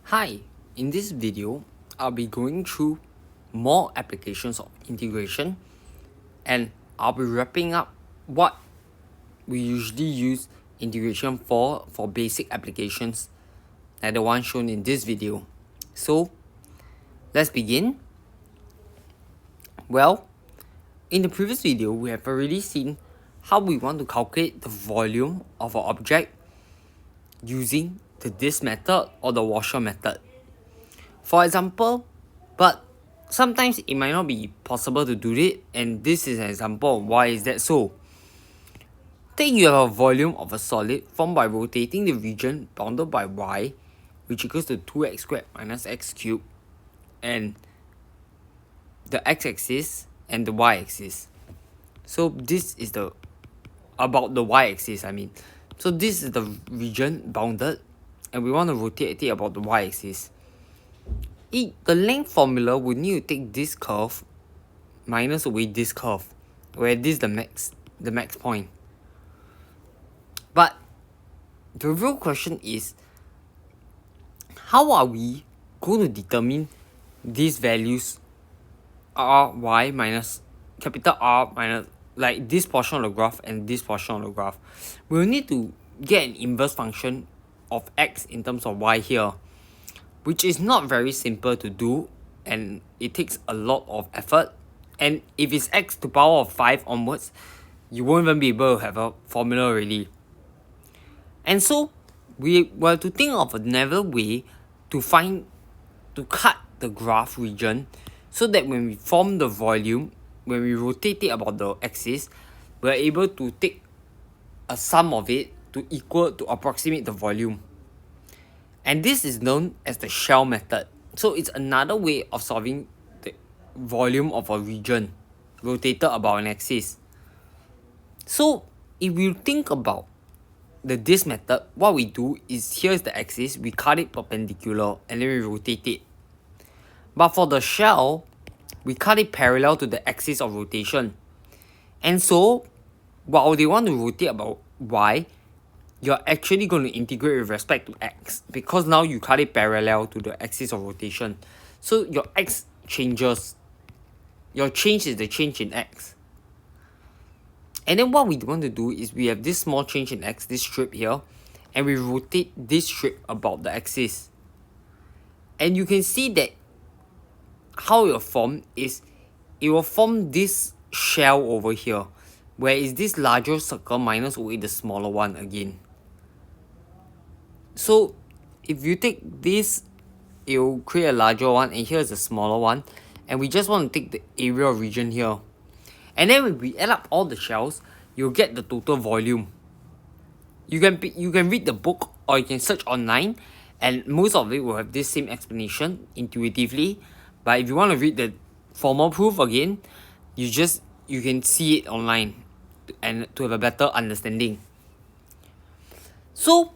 Hi, in this video, I'll be going through more applications of integration and I'll be wrapping up what we usually use integration for basic applications like the one shown in this video. So, let's begin. Well, in the previous video, we have already seen how we want to calculate the volume of our object using the disk method or the washer method. For example, but sometimes it might not be possible to do it, and this is an example of why is that so. Take you have a volume of a solid formed by rotating the region bounded by y, which equals to 2x squared minus x cubed, and the x-axis and the y-axis. So this is the about the y-axis, So this is the region bounded, and we want to rotate it about the y-axis. The length formula would need to take this curve minus away this curve, where this is the max point. But the real question is, how are we going to determine these values r, y minus capital R minus like this portion of the graph and this portion of the graph? We'll need to get an inverse function of x in terms of y here, which is not very simple to do, and it takes a lot of effort. And if it's x to the power of 5 onwards, you won't even be able to have a formula already. And so we were to think of another way to cut the graph region, so that when we form the volume, when we rotate it about the axis, we're able to take a sum of it to approximate the volume. And this is known as the shell method. So it's another way of solving the volume of a region rotated about an axis. So if we think about the disk method, what we do is, here's the axis, we cut it perpendicular and then we rotate it. But for the shell, we cut it parallel to the axis of rotation. And so while they want to rotate about y, you're actually going to integrate with respect to x, because now you cut it parallel to the axis of rotation. So your x changes. Your change is the change in x. And then what we want to do is, we have this small change in x, this strip here, and we rotate this strip about the axis. And you can see that how it will form is, it will form this shell over here, where is this larger circle minus away the smaller one again. So if you take this, it will create a larger one, and here's a smaller one, and we just want to take the area of region here. And then when we add up all the shells, you'll get the total volume. You can read the book, or you can search online, and most of it will have this same explanation intuitively. But if you want to read the formal proof again, you can see it online and to have a better understanding. So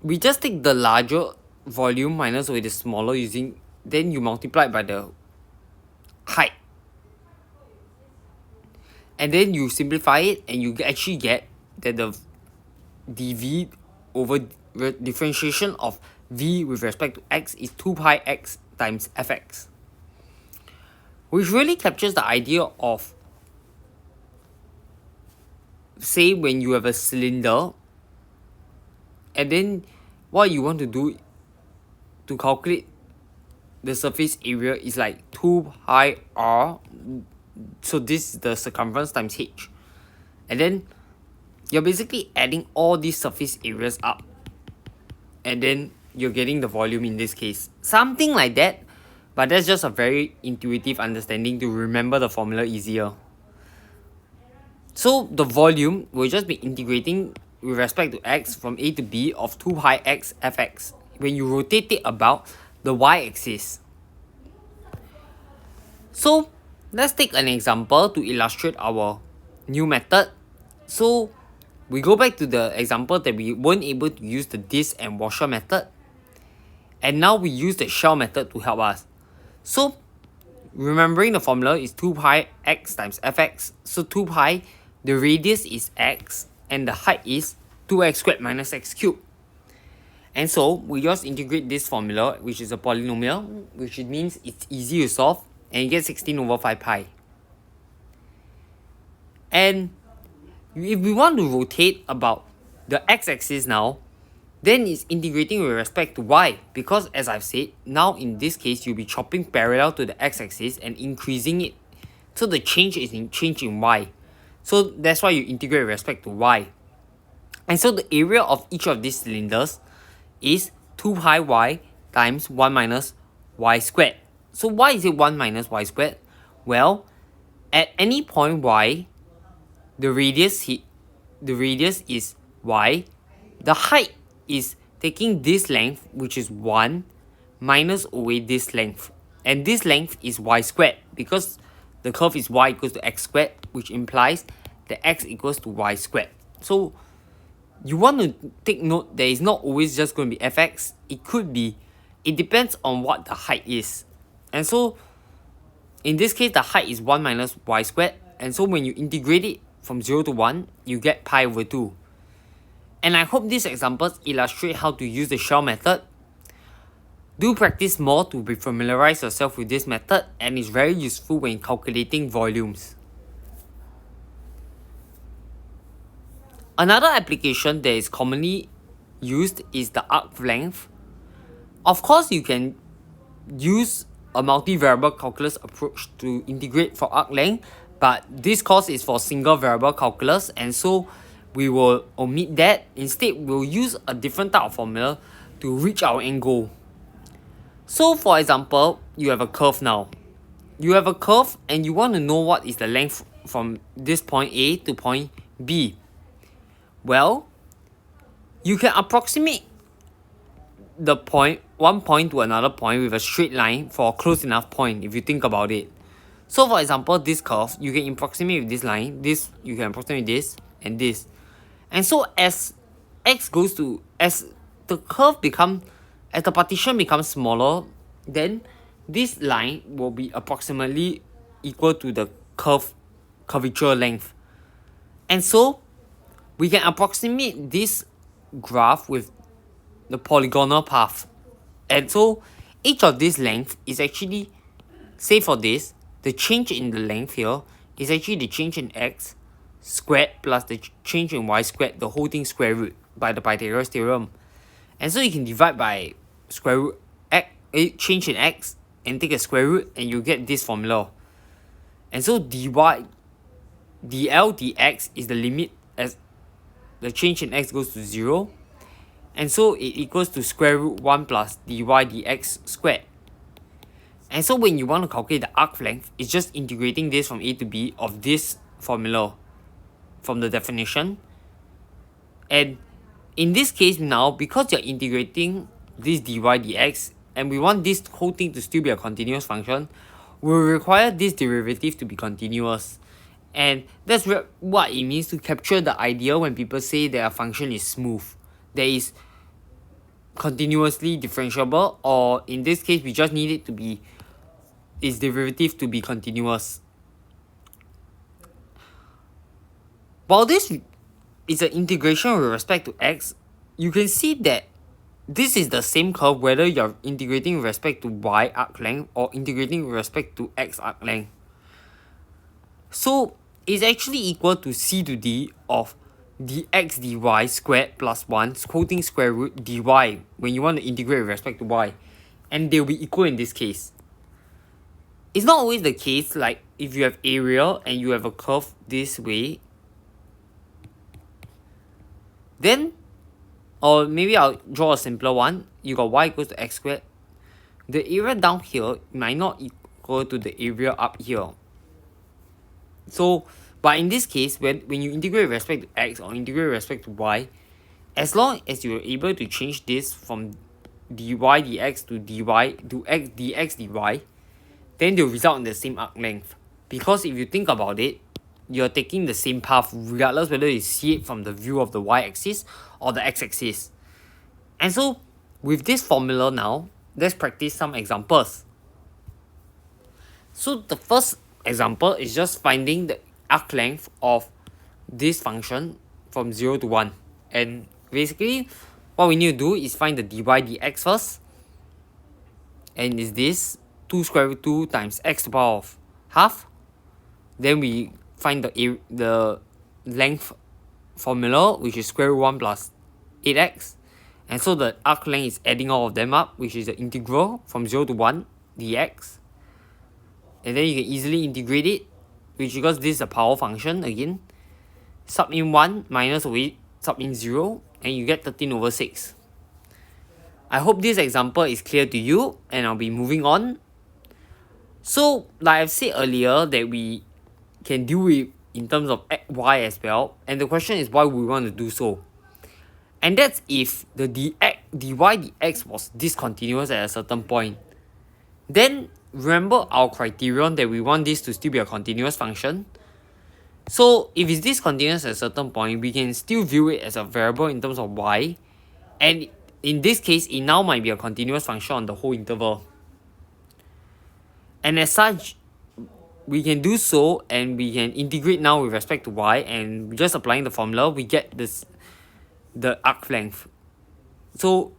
we just take the larger volume minus away the smaller, then you multiply by the height. And then you simplify it, and you actually get that the dv over differentiation of v with respect to x is 2 pi x times fx. Which really captures the idea of, say, when you have a cylinder, and then what you want to do to calculate the surface area is like 2 pi r. So this is the circumference times h. And then you're basically adding all these surface areas up, and then you're getting the volume in this case. Something like that, but that's just a very intuitive understanding to remember the formula easier. So the volume will just be integrating with respect to x from a to b of 2 pi x fx when you rotate it about the y-axis. So let's take an example to illustrate our new method. So we go back to the example that we weren't able to use the disk and washer method, and now we use the shell method to help us. So remembering the formula is 2 pi x times fx. So 2 pi, the radius is x, and the height is 2x squared minus x cubed. And so we just integrate this formula, which is a polynomial, which means it's easy to solve, and you get 16 over 5 pi. And if we want to rotate about the x-axis now, then it's integrating with respect to y, because as I've said, now in this case you'll be chopping parallel to the x-axis and increasing it. So the change is in change in y. So that's why you integrate with respect to y. And so the area of each of these cylinders is 2 pi y times 1 minus y squared. So why is it 1 minus y squared? Well, at any point y, the radius is y. The height is taking this length, which is 1, minus away this length. And this length is y squared, because the curve is y equals to x squared, which implies that x equals to y squared. So you want to take note that it's not always just going to be fx. It depends on what the height is. And so in this case, the height is 1 minus y squared. And so when you integrate it from 0 to 1, you get pi over 2. And I hope these examples illustrate how to use the shell method. Do practice more to familiarize yourself with this method, and it's very useful when calculating volumes. Another application that is commonly used is the arc length. Of course, you can use a multivariable calculus approach to integrate for arc length, but this course is for single variable calculus, and so we will omit that. Instead, we'll use a different type of formula to reach our end goal. So for example, you have a curve now. You have a curve and you want to know what is the length from this point A to point B. Well, you can approximate the one point to another point with a straight line for a close enough point if you think about it. So for example, this curve, you can approximate with this line, you can approximate this and this. And so as the partition becomes smaller, then this line will be approximately equal to the curvature length. And so we can approximate this graph with the polygonal path. And so each of these length is actually, say for this, the change in the length here is actually the change in x squared plus the change in y squared, the whole thing square root by the Pythagoras theorem. And so you can divide by square root change in x and take a square root, and you get this formula. And so dl dx is the limit as the change in x goes to 0, and so it equals to square root 1 plus dy dx squared. And so when you want to calculate the arc length, it's just integrating this from a to b of this formula from the definition. And in this case now, because you're integrating this dy dx, and we want this whole thing to still be a continuous function, we'll require this derivative to be continuous. And that's what it means to capture the idea when people say that a function is smooth, that is continuously differentiable, or in this case we just need its derivative to be continuous. While this is an integration with respect to x, you can see that this is the same curve whether you're integrating with respect to y arc length or integrating with respect to x arc length. So it's actually equal to c to d of dx dy squared plus 1 quoting square root dy when you want to integrate with respect to y, and they'll be equal in this case. It's not always the case, like if you have area and you have a curve this way, then, or maybe I'll draw a simpler one. You got y equals to x squared. The area down here might not equal to the area up here. So, but in this case, when you integrate with respect to x or integrate with respect to y, as long as you're able to change this from dy dx to dy to x dx dy, then they'll result in the same arc length. Because if you think about it, you're taking the same path regardless whether you see it from the view of the y-axis or the x-axis. And so with this formula now, let's practice some examples. So the first example is just finding the arc length of this function from 0 to 1. And basically, what we need to do is find the dy dx first. And is this 2 square root 2 times x to the power of half. Then we find the length formula, which is square root 1 plus 8x. And so the arc length is adding all of them up, which is the integral from 0 to 1 dx. And then you can easily integrate it, which because this is a power function again. Sub in 1 minus away sub in 0, and you get 13 over 6. I hope this example is clear to you, and I'll be moving on. So, like I've said earlier, that we can do it in terms of y as well, and the question is why we want to do so. And that's if the dy dx was discontinuous at a certain point. Then remember our criterion that we want this to still be a continuous function. So if it's discontinuous at a certain point, we can still view it as a variable in terms of y, and in this case it now might be a continuous function on the whole interval. And as such, we can do so, and we can integrate now with respect to y, and just applying the formula we get the arc length. So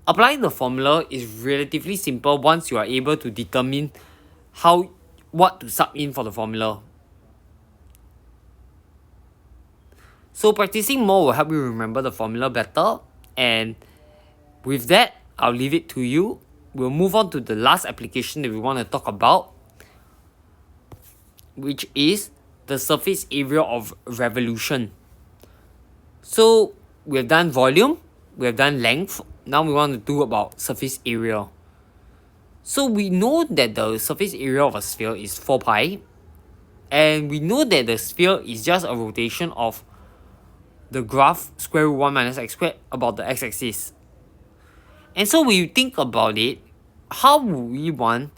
applying the formula is relatively simple once you are able to determine what to sub in for the formula. So practicing more will help you remember the formula better, and with that, I'll leave it to you. We'll move on to the last application that we want to talk about, which is the surface area of revolution. So we have done volume, we have done length, now we want to do about surface area. So we know that the surface area of a sphere is 4 pi, and we know that the sphere is just a rotation of the graph square root 1 minus x squared about the x-axis. And so when you think about it, how would we want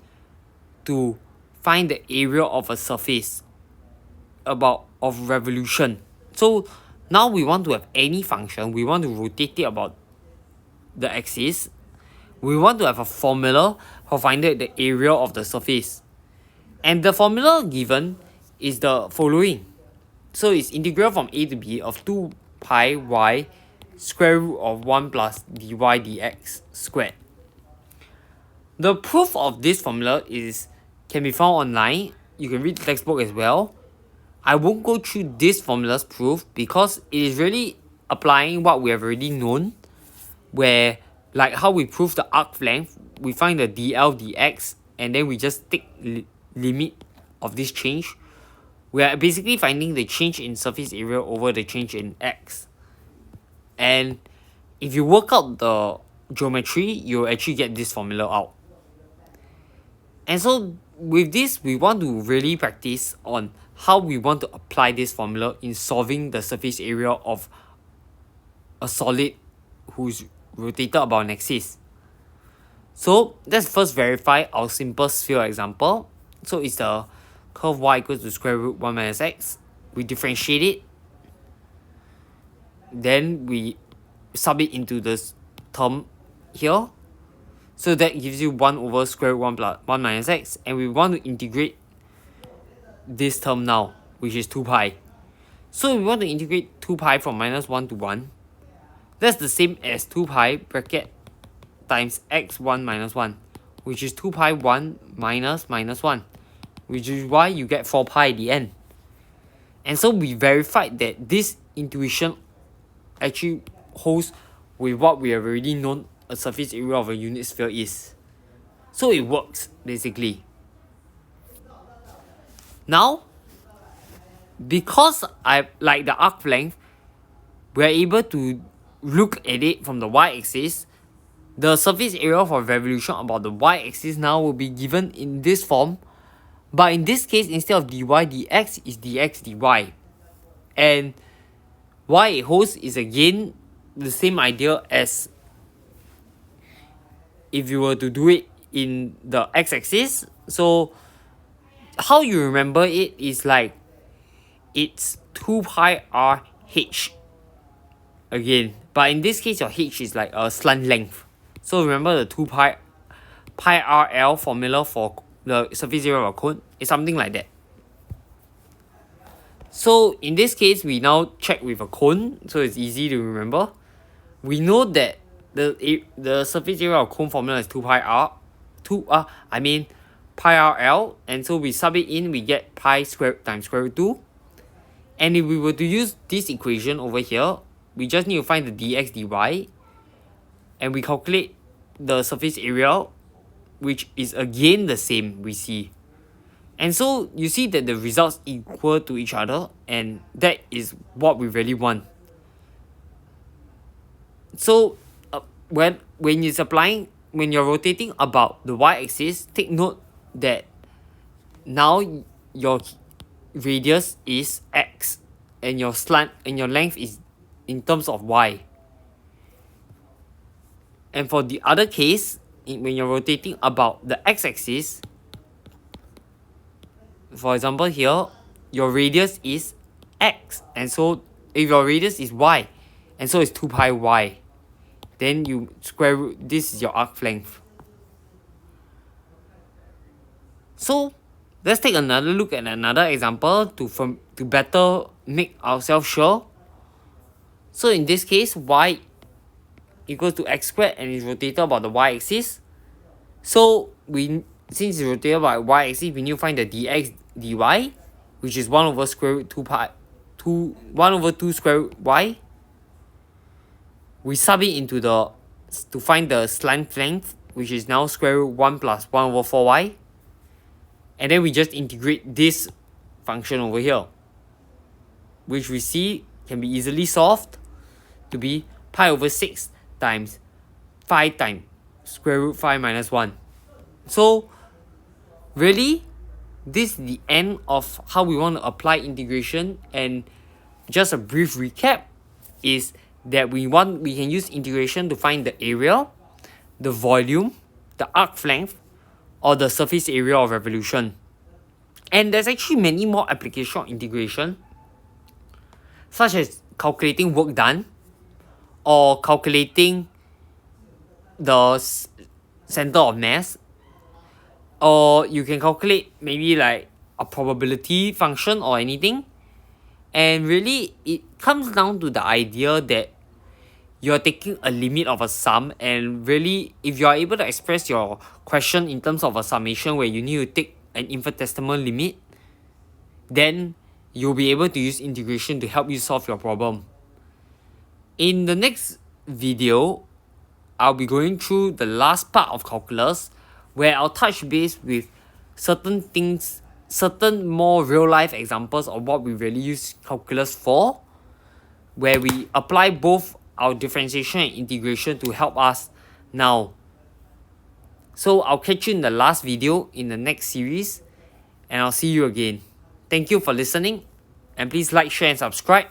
to find the area of a surface of revolution? So now we want to have any function, we want to rotate it about the axis. We want to have a formula for finding the area of the surface. And the formula given is the following. So it's integral from a to b of 2 pi y square root of 1 plus dy dx squared. The proof of this formula can be found online. You can read the textbook as well. I won't go through this formula's proof because it is really applying what we have already known, where like how we prove the arc length, we find the dl dx, and then we just take limit of this change. We are basically finding the change in surface area over the change in x. And if you work out the geometry, you'll actually get this formula out. And so with this, we want to really practice on how we want to apply this formula in solving the surface area of a solid who's rotated about an axis. So let's first verify our simple sphere example. So it's the curve y equals to square root 1 minus x. We differentiate it. Then we sub it into this term here. So that gives you 1 over square root 1 plus 1 minus x. And we want to integrate this term now, which is 2 pi. So we want to integrate 2 pi from minus 1 to 1. That's the same as 2 pi bracket times x1 minus 1, which is 2 pi 1 minus minus 1, which is why you get 4 pi at the end. And so we verified that this intuition actually holds with what we have already known a surface area of a unit sphere is. So it works, basically. Now, because I like the arc length, we are able to look at it from the y-axis. The surface area for revolution about the y-axis now will be given in this form, but in this case, instead of dy dx, is dx dy. And why it holds is again the same idea as if you were to do it in the x-axis. So how you remember it is like it's 2 pi r h again, but in this case your h is like a slant length. So remember the 2 pi rl formula for the surface area of a cone is something like that. So in this case, we now check with a cone, so it's easy to remember. we know that the surface area of cone formula is 2 pi r, pi rl, and so we sub it in, we get pi squared times square root 2. And if we were to use this equation over here, we just need to find the dx dy, and we calculate the surface area, which is again the same we see. And so you see that the results equal to each other, and that is what we really want. So when you're rotating about the y-axis, take note that now your radius is x and your length is in terms of y. And for the other case, when you're rotating about the x-axis, for example here, your radius is x, and so if your radius is y, and so it's 2 pi y, then you square root, this is your arc length. So let's take another look at another example to better make ourselves sure. So in this case, y equals to x squared and is rotated about the y-axis. So since it's rotated by y-axis, we need to find the dx dy, which is 1 over square root 1 over 2 square root y. We sub it into to find the slant length, which is now square root 1 plus 1 over 4y. And then we just integrate this function over here, which we see can be easily solved to be pi over 6 times 5 times square root 5 minus 1. So really, this is the end of how we want to apply integration. And just a brief recap is that we can use integration to find the area, the volume, the arc length, or the surface area of revolution. And there's actually many more applications of integration, such as calculating work done, or calculating the center of mass, or you can calculate maybe like a probability function or anything. And really, it comes down to the idea that you're taking a limit of a sum, and really, if you're able to express your question in terms of a summation where you need to take an infinitesimal limit, then you'll be able to use integration to help you solve your problem. In the next video, I'll be going through the last part of calculus, where I'll touch base with certain more real life examples of what we really use calculus for, where we apply both our differentiation and integration to help us now. So I'll catch you in the last video in the next series, and I'll see you again. Thank you for listening, and please like, share, and subscribe.